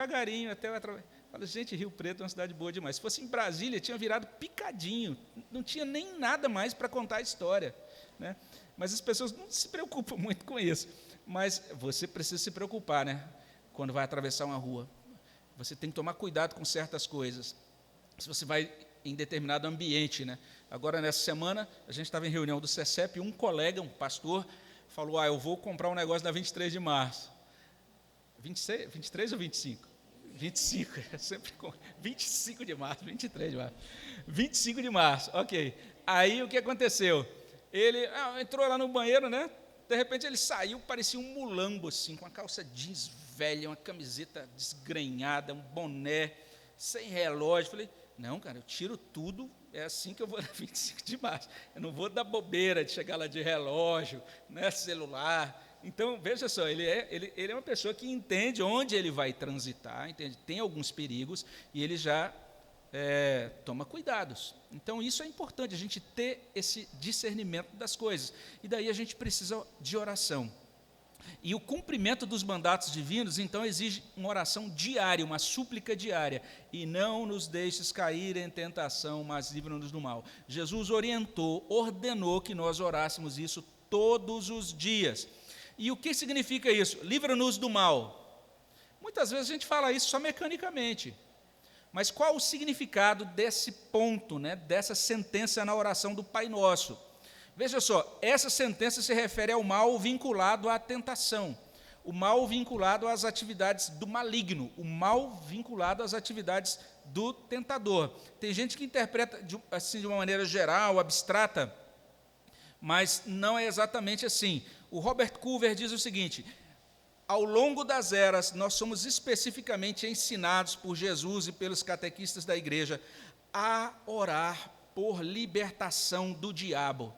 devagarinho até eu atravessar. Fala, gente, Rio Preto é uma cidade boa demais. Se fosse em Brasília, tinha virado picadinho, não tinha nem nada mais para contar a história, né? Mas as pessoas não se preocupam muito com isso. Mas você precisa se preocupar, né? Quando vai atravessar uma rua. Você tem que tomar cuidado com certas coisas. Se você vai em determinado ambiente, né? Agora, nessa semana, a gente estava em reunião do CECEP e um colega, um pastor, falou, eu vou comprar um negócio na 23 de março. 26, 23 ou 25? 25, sempre com 25 de março, 23 de março. 25 de março, ok. Aí, o que aconteceu? Ele entrou lá no banheiro, né? De repente, ele saiu, parecia um mulambo, assim, com uma calça jeans velha, uma camiseta desgrenhada, um boné, sem relógio. Falei, não, cara, eu tiro tudo, é assim que eu vou na 25 de março. Eu não vou dar bobeira de chegar lá de relógio, né, celular. Então, veja só, ele é uma pessoa que entende onde ele vai transitar, entende? Tem alguns perigos, e ele já toma cuidados. Então, isso é importante, a gente ter esse discernimento das coisas. E daí a gente precisa de oração. E o cumprimento dos mandatos divinos, então, exige uma oração diária, uma súplica diária. E não nos deixes cair em tentação, mas livra-nos do mal. Jesus orientou, ordenou que nós orássemos isso todos os dias. E o que significa isso? Livra-nos do mal. Muitas vezes a gente fala isso só mecanicamente. Mas qual o significado desse ponto, né, dessa sentença na oração do Pai Nosso? Veja só, essa sentença se refere ao mal vinculado à tentação, o mal vinculado às atividades do maligno, o mal vinculado às atividades do tentador. Tem gente que interpreta assim de uma maneira geral, abstrata, mas não é exatamente assim. O Robert Culver diz o seguinte: ao longo das eras, nós somos especificamente ensinados por Jesus e pelos catequistas da igreja a orar por libertação do diabo.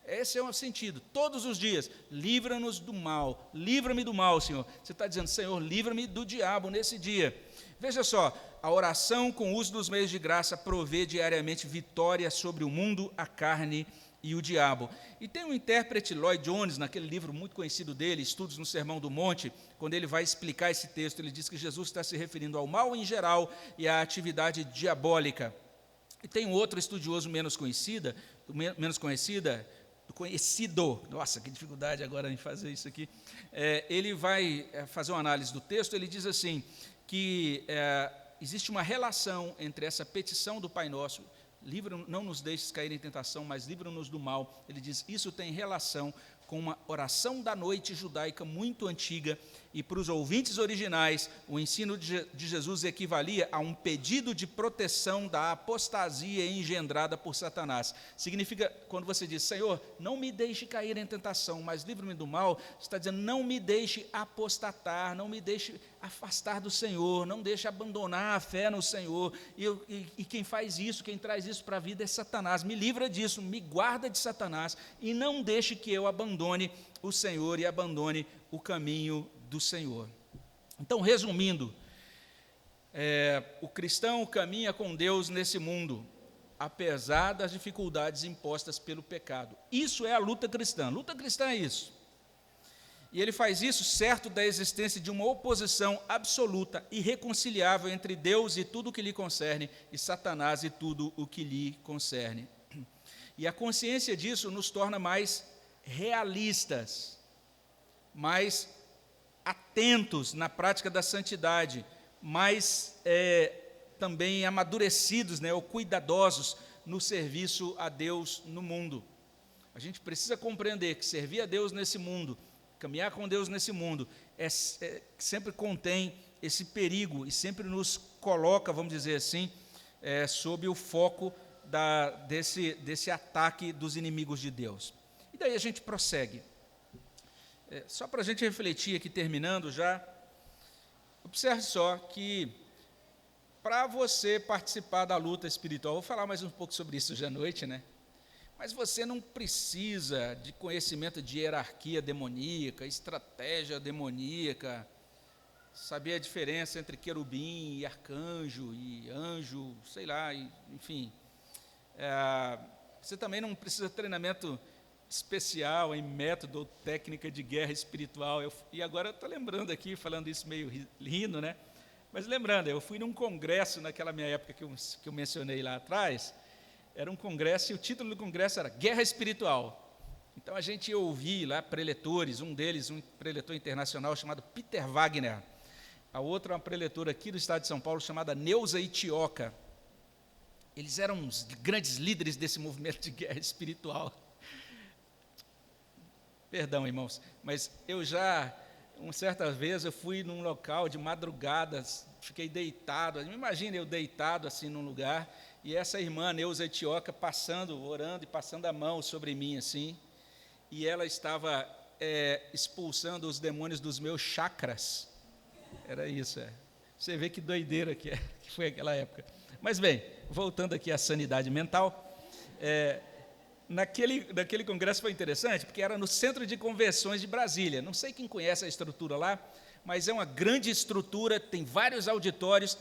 Esse é o sentido, todos os dias, livra-nos do mal, livra-me do mal, Senhor. Você está dizendo, Senhor, livra-me do diabo nesse dia. Veja só, a oração com o uso dos meios de graça provê diariamente vitória sobre o mundo, a carne e o diabo. E tem um intérprete, Lloyd Jones, naquele livro muito conhecido dele, Estudos no Sermão do Monte, quando ele vai explicar esse texto, ele diz que Jesus está se referindo ao mal em geral e à atividade diabólica. E tem um outro estudioso conhecido, nossa, que dificuldade agora em fazer isso aqui, ele vai fazer uma análise do texto, ele diz assim, que existe uma relação entre essa petição do Pai Nosso, não nos deixes cair em tentação, mas livra-nos do mal. Ele diz, isso tem relação com uma oração da noite judaica muito antiga, e para os ouvintes originais, o ensino de Jesus equivalia a um pedido de proteção da apostasia engendrada por Satanás. Significa, quando você diz, Senhor, não me deixe cair em tentação, mas livre-me do mal, você está dizendo, não me deixe apostatar, não me deixe afastar do Senhor, não deixe abandonar a fé no Senhor, e quem faz isso, quem traz isso para a vida é Satanás. Me livra disso, me guarda de Satanás, e não deixe que eu abandone o Senhor e abandone o caminho do Senhor. Então, resumindo, o cristão caminha com Deus nesse mundo, apesar das dificuldades impostas pelo pecado. Isso é a luta cristã. Luta cristã é isso. E ele faz isso certo da existência de uma oposição absoluta, irreconciliável entre Deus e tudo o que lhe concerne, e Satanás e tudo o que lhe concerne. E a consciência disso nos torna mais realistas, mais atentos na prática da santidade, mais também amadurecidos, ou cuidadosos no serviço a Deus no mundo. A gente precisa compreender que servir a Deus nesse mundo, caminhar com Deus nesse mundo, sempre contém esse perigo e sempre nos coloca, vamos dizer assim, sob o foco desse ataque dos inimigos de Deus. E daí a gente prossegue. Só para a gente refletir aqui, terminando já, observe só que para você participar da luta espiritual, vou falar mais um pouco sobre isso hoje à noite, né? Mas você não precisa de conhecimento de hierarquia demoníaca, estratégia demoníaca, saber a diferença entre querubim e arcanjo e anjo, sei lá, enfim. Você também não precisa de treinamento especial em método ou técnica de guerra espiritual. E agora eu estou lembrando aqui, falando isso meio rindo, né? Mas lembrando, eu fui num congresso naquela minha época que eu mencionei lá atrás, era um congresso e o título do congresso era Guerra Espiritual. Então a gente ia ouvir lá preletores, um deles, um preletor internacional chamado Peter Wagner, a outra uma preletora aqui do estado de São Paulo chamada Neuza Itioca. Eles eram os grandes líderes desse movimento de guerra espiritual. Perdão, irmãos, mas uma certa vez eu fui num local de madrugada, fiquei deitado, imagina eu deitado assim num lugar, e essa irmã Neuza Itioca passando, orando e passando a mão sobre mim assim, e ela estava expulsando os demônios dos meus chakras. Era isso, Você vê que doideira que foi aquela época. Mas bem, voltando aqui à sanidade mental, naquele congresso foi interessante, porque era no Centro de Convenções de Brasília. Não sei quem conhece a estrutura lá, mas é uma grande estrutura, tem vários auditórios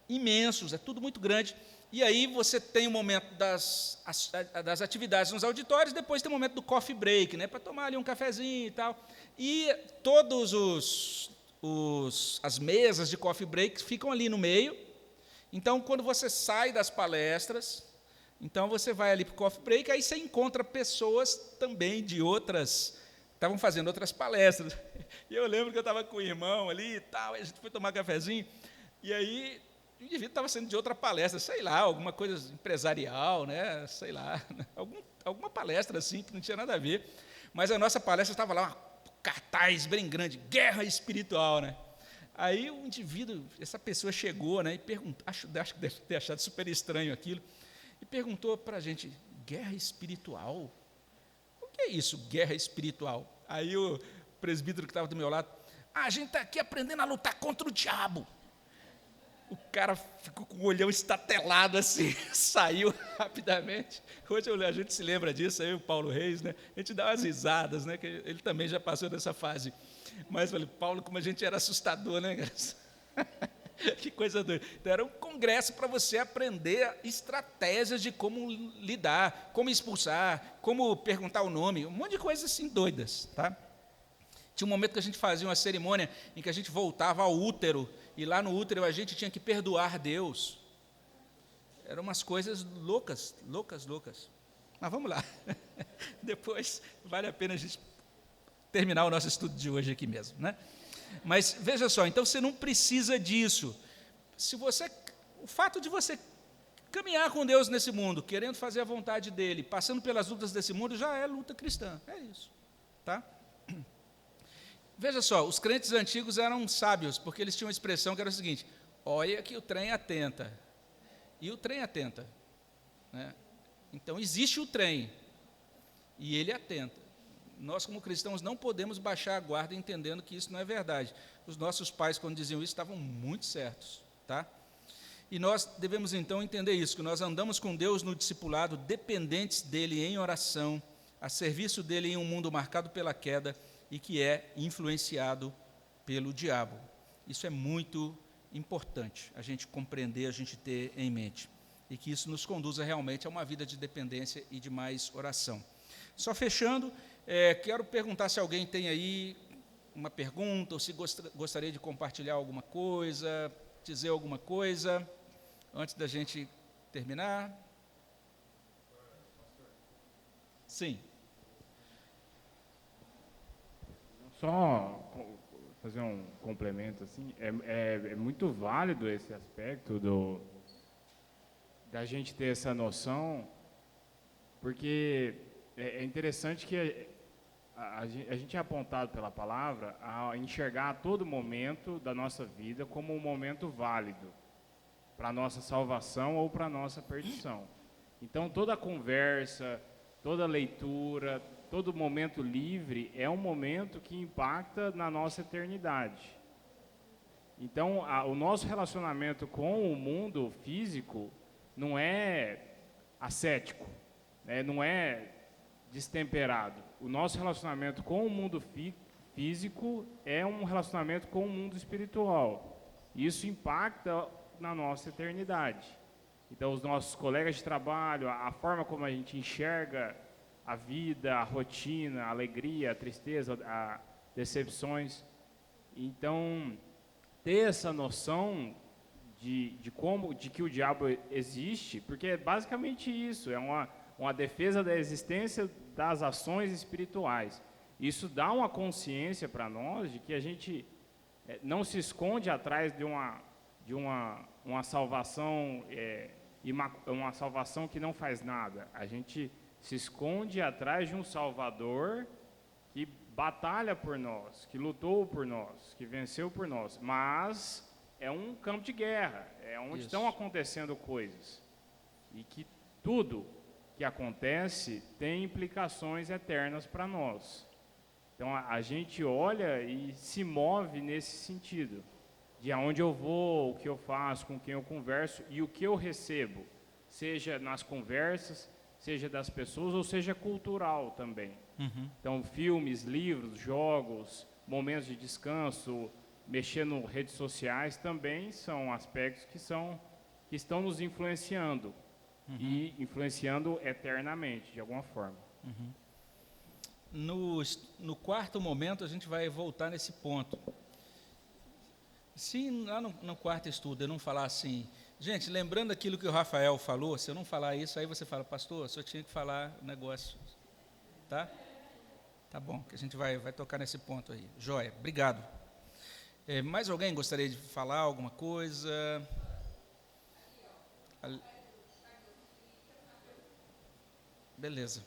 imensos, é tudo muito grande. E aí você tem o momento das atividades nos auditórios, depois tem o momento do coffee break, para tomar ali um cafezinho e tal. E todos as mesas de coffee break ficam ali no meio. Então, quando você sai das palestras, então você vai ali para o coffee break, aí você encontra pessoas também de outras, estavam fazendo outras palestras. E eu lembro que eu estava com o irmão ali e tal, a gente foi tomar cafezinho, e aí o indivíduo estava sendo de outra palestra, sei lá, alguma coisa empresarial, sei lá, alguma palestra assim, que não tinha nada a ver, mas a nossa palestra estava lá, um cartaz bem grande, guerra espiritual, Aí o indivíduo, essa pessoa chegou, e perguntou, acho que deve ter achado super estranho aquilo, e perguntou para a gente, guerra espiritual? O que é isso, guerra espiritual? Aí o presbítero que estava do meu lado, a gente está aqui aprendendo a lutar contra o diabo. O cara ficou com o olhão estatelado assim, saiu rapidamente. Hoje a gente se lembra disso, aí o Paulo Reis, a gente dá umas risadas, que ele também já passou dessa fase. Mas falei, Paulo, como a gente era assustador, Que coisa doida. Então, era um congresso para você aprender estratégias de como lidar, como expulsar, como perguntar o nome, um monte de coisas assim doidas, Tinha um momento que a gente fazia uma cerimônia em que a gente voltava ao útero, e lá no útero a gente tinha que perdoar Deus. Eram umas coisas loucas. Mas vamos lá. Depois vale a pena a gente terminar o nosso estudo de hoje aqui mesmo, Mas veja só, então você não precisa disso. O fato de você caminhar com Deus nesse mundo, querendo fazer a vontade dele, passando pelas lutas desse mundo, já é luta cristã. É isso, Veja só, os crentes antigos eram sábios, porque eles tinham uma expressão que era o seguinte: olha que o trem atenta. E o trem atenta. Então, existe o trem, e ele atenta. Nós, como cristãos, não podemos baixar a guarda entendendo que isso não é verdade. Os nossos pais, quando diziam isso, estavam muito certos. E nós devemos, então, entender isso, que nós andamos com Deus no discipulado, dependentes dele em oração, a serviço dele em um mundo marcado pela queda, e que é influenciado pelo diabo. Isso é muito importante, a gente compreender, a gente ter em mente, e que isso nos conduza realmente a uma vida de dependência e de mais oração. Só fechando, quero perguntar se alguém tem aí uma pergunta, ou se gostaria de compartilhar alguma coisa, dizer alguma coisa, antes da gente terminar. Sim. Só fazer um complemento assim, é muito válido esse aspecto da gente ter essa noção, porque é interessante que a gente é apontado pela palavra a enxergar a todo momento da nossa vida como um momento válido para a nossa salvação ou para a nossa perdição. Então, toda conversa, toda leitura, todo momento livre é um momento que impacta na nossa eternidade. Então, o nosso relacionamento com o mundo físico não é ascético, não é destemperado. O nosso relacionamento com o mundo físico é um relacionamento com o mundo espiritual. Isso impacta na nossa eternidade. Então, os nossos colegas de trabalho, a forma como a gente enxerga a vida, a rotina, a alegria, a tristeza, as decepções. Então, ter essa noção de que o diabo existe, porque é basicamente isso, é uma defesa da existência das ações espirituais. Isso dá uma consciência para nós de que a gente não se esconde atrás de uma salvação, uma salvação que não faz nada. A gente se esconde atrás de um Salvador que batalha por nós, que lutou por nós, que venceu por nós, mas é um campo de guerra, é onde estão acontecendo coisas, e que tudo que acontece tem implicações eternas para nós. Então a gente olha e se move nesse sentido, de aonde eu vou, o que eu faço, com quem eu converso e o que eu recebo, seja nas conversas, seja das pessoas ou seja cultural também. Então filmes, livros, jogos, momentos de descanso, mexer nas redes sociais também são aspectos que estão nos influenciando e influenciando eternamente, de alguma forma. No quarto momento, a gente vai voltar nesse ponto. Se lá no quarto estudo eu não falar assim, gente, lembrando aquilo que o Rafael falou, se eu não falar isso, aí você fala, pastor, só tinha que falar o negócio, tá? Tá bom, que a gente vai tocar nesse ponto aí. Joia, obrigado. Mais alguém gostaria de falar alguma coisa? Beleza.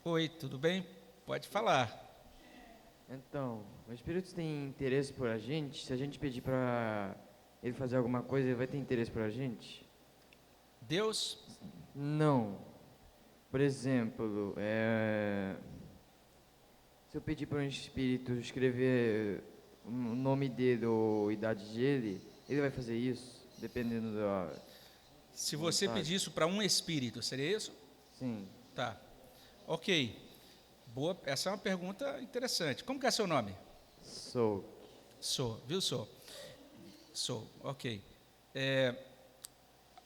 Oi, tudo bem? Pode falar. Então, o Espírito tem interesse por a gente? Se a gente pedir para ele fazer alguma coisa, ele vai ter interesse por a gente? Deus? Não. Por exemplo, se eu pedir para um Espírito escrever o nome dele ou a idade dele, ele vai fazer isso, dependendo da... Se você pedir isso para um espírito, seria isso? Sim. Tá. Ok. Boa, essa é uma pergunta interessante. Como que é seu nome? Sou. Viu, Sou, ok.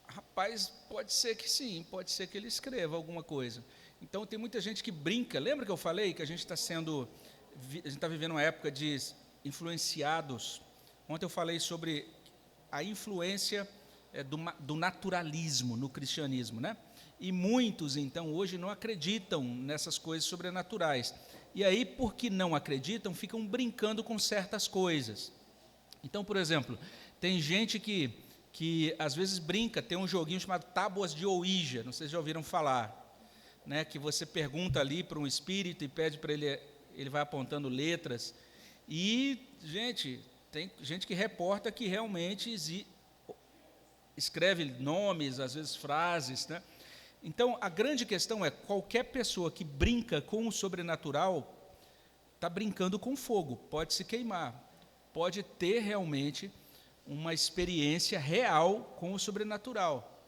Rapaz, pode ser que sim, pode ser que ele escreva alguma coisa. Então, tem muita gente que brinca. Lembra que eu falei que a gente está vivendo uma época de influenciados? Ontem eu falei sobre a influência do naturalismo no cristianismo, né? E muitos, então, hoje não acreditam nessas coisas sobrenaturais. E aí, porque não acreditam, ficam brincando com certas coisas. Então, por exemplo, tem gente que às vezes brinca, tem um joguinho chamado Tábuas de Ouija, não sei se já ouviram falar, né? Que você pergunta ali para um espírito e pede para ele vai apontando letras. E, gente, tem gente que reporta que realmente escreve nomes, às vezes frases, né? Então, a grande questão é, qualquer pessoa que brinca com o sobrenatural está brincando com fogo, pode se queimar, pode ter realmente uma experiência real com o sobrenatural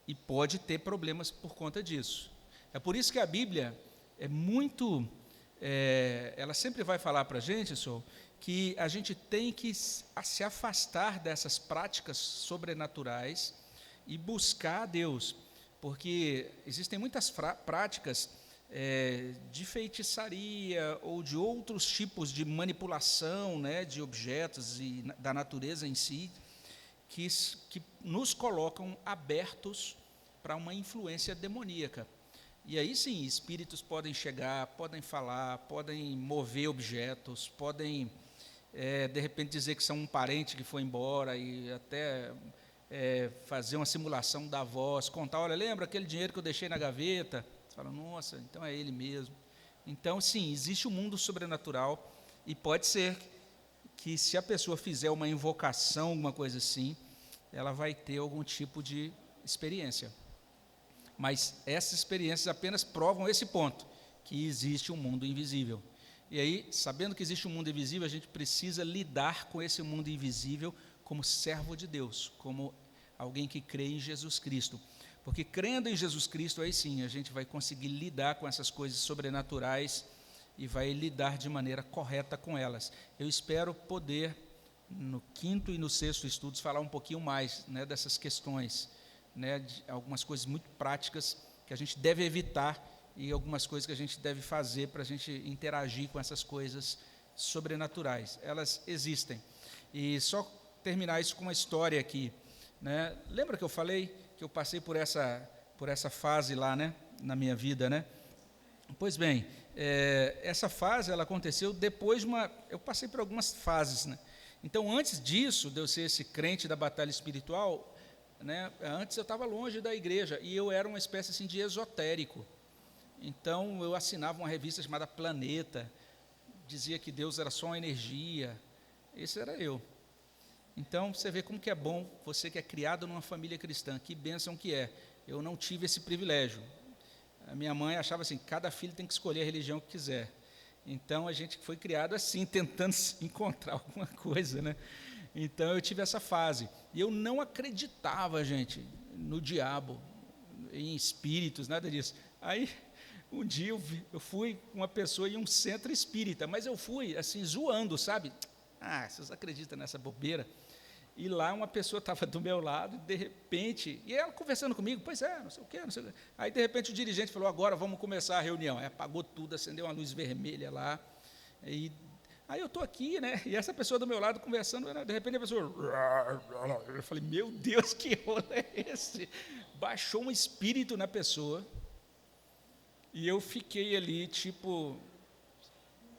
e pode ter problemas por conta disso. É por isso que a Bíblia é muito... ela sempre vai falar para a gente, que a gente tem que se afastar dessas práticas sobrenaturais e buscar a Deus, porque existem muitas práticas de feitiçaria ou de outros tipos de manipulação, né, de objetos e da natureza em si, que nos colocam abertos para uma influência demoníaca. E aí sim, espíritos podem chegar, podem falar, podem mover objetos, podem, de repente, dizer que são um parente que foi embora e até fazer uma simulação da voz, contar, olha, lembra aquele dinheiro que eu deixei na gaveta? Você fala, nossa, então é ele mesmo. Então, sim, existe um mundo sobrenatural e pode ser que se a pessoa fizer uma invocação, alguma coisa assim, ela vai ter algum tipo de experiência. Mas essas experiências apenas provam esse ponto, que existe um mundo invisível. E aí, sabendo que existe um mundo invisível, a gente precisa lidar com esse mundo invisível como servo de Deus, como alguém que crê em Jesus Cristo. Porque crendo em Jesus Cristo, aí sim, a gente vai conseguir lidar com essas coisas sobrenaturais e vai lidar de maneira correta com elas. Eu espero poder, no 5º e no 6º estudos, falar um pouquinho mais, né, dessas questões, né, de algumas coisas muito práticas que a gente deve evitar e algumas coisas que a gente deve fazer para a gente interagir com essas coisas sobrenaturais. Elas existem. E só terminar isso com uma história aqui, né? Lembra que eu falei que eu passei por essa fase lá, né, na minha vida, né? Pois bem, essa fase ela aconteceu depois de eu passei por algumas fases, né? Então, antes disso, de eu ser esse crente da batalha espiritual, né, antes eu estava longe da igreja e eu era uma espécie assim, de esotérico. Então, eu assinava uma revista chamada Planeta, dizia que Deus era só uma energia. Esse era eu. Então, você vê como que é bom, você que é criado numa família cristã, que bênção que é. Eu não tive esse privilégio. A minha mãe achava assim, cada filho tem que escolher a religião que quiser. Então, a gente foi criado assim, tentando encontrar alguma coisa, né? Então, eu tive essa fase. E eu não acreditava, gente, no diabo, em espíritos, nada disso. Aí, um dia eu fui com uma pessoa em um centro espírita, mas eu fui, assim, zoando, sabe? Vocês acreditam nessa bobeira? E lá uma pessoa estava do meu lado, e de repente, e ela conversando comigo, pois é, não sei o quê, não sei o quê. Aí, de repente, o dirigente falou, agora vamos começar a reunião. Aí apagou tudo, acendeu uma luz vermelha lá. Aí eu estou aqui, né? E essa pessoa do meu lado conversando, de repente a pessoa... Eu falei, meu Deus, que rolo é esse? Baixou um espírito na pessoa, e eu fiquei ali, tipo,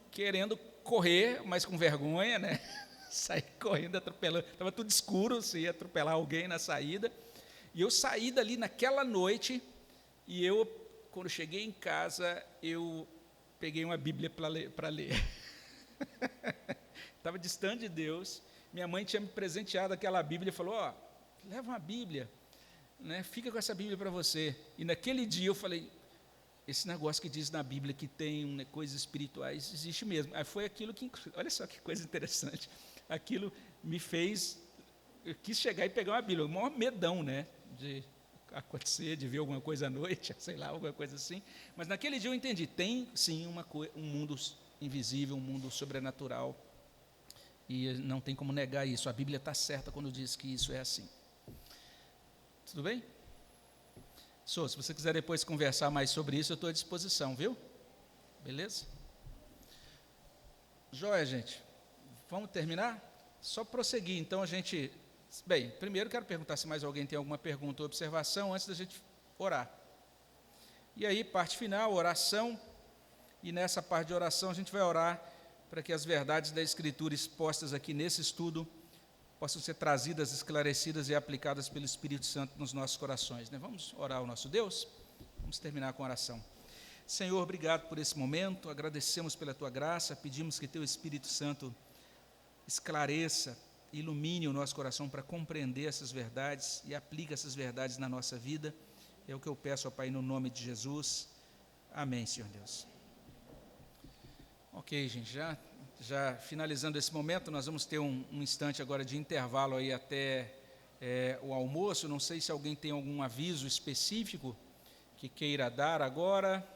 querendo correr, mas com vergonha, né? Saí correndo, atropelando, estava tudo escuro, se ia atropelar alguém na saída, e eu saí dali naquela noite, e eu, quando cheguei em casa, eu peguei uma Bíblia para ler. Estava distante de Deus, minha mãe tinha me presenteado aquela Bíblia, e falou, leva uma Bíblia, né, fica com essa Bíblia para você, e naquele dia eu falei, esse negócio que diz na Bíblia que tem coisas espirituais, existe mesmo. Aí foi aquilo que, olha só que coisa interessante, aquilo me fez, eu quis chegar e pegar uma Bíblia, o maior medão, né, de acontecer, de ver alguma coisa à noite, sei lá, alguma coisa assim, mas naquele dia eu entendi, tem sim um mundo invisível, um mundo sobrenatural, e não tem como negar isso, a Bíblia está certa quando diz que isso é assim. Tudo bem? Se você quiser depois conversar mais sobre isso, eu estou à disposição, viu? Beleza? Joia, gente. Vamos terminar? Só prosseguir, então a gente... Bem, primeiro quero perguntar se mais alguém tem alguma pergunta ou observação antes da gente orar. E aí, parte final, oração, e nessa parte de oração a gente vai orar para que as verdades da Escritura expostas aqui nesse estudo possam ser trazidas, esclarecidas e aplicadas pelo Espírito Santo nos nossos corações, né? Vamos orar ao nosso Deus? Vamos terminar com a oração. Senhor, obrigado por esse momento, agradecemos pela Tua graça, pedimos que Teu Espírito Santo esclareça, ilumine o nosso coração para compreender essas verdades e aplique essas verdades na nossa vida. É o que eu peço, ó Pai, no nome de Jesus. Amém, Senhor Deus. Ok, gente, já finalizando esse momento, nós vamos ter um instante agora de intervalo aí até o almoço. Não sei se alguém tem algum aviso específico que queira dar agora.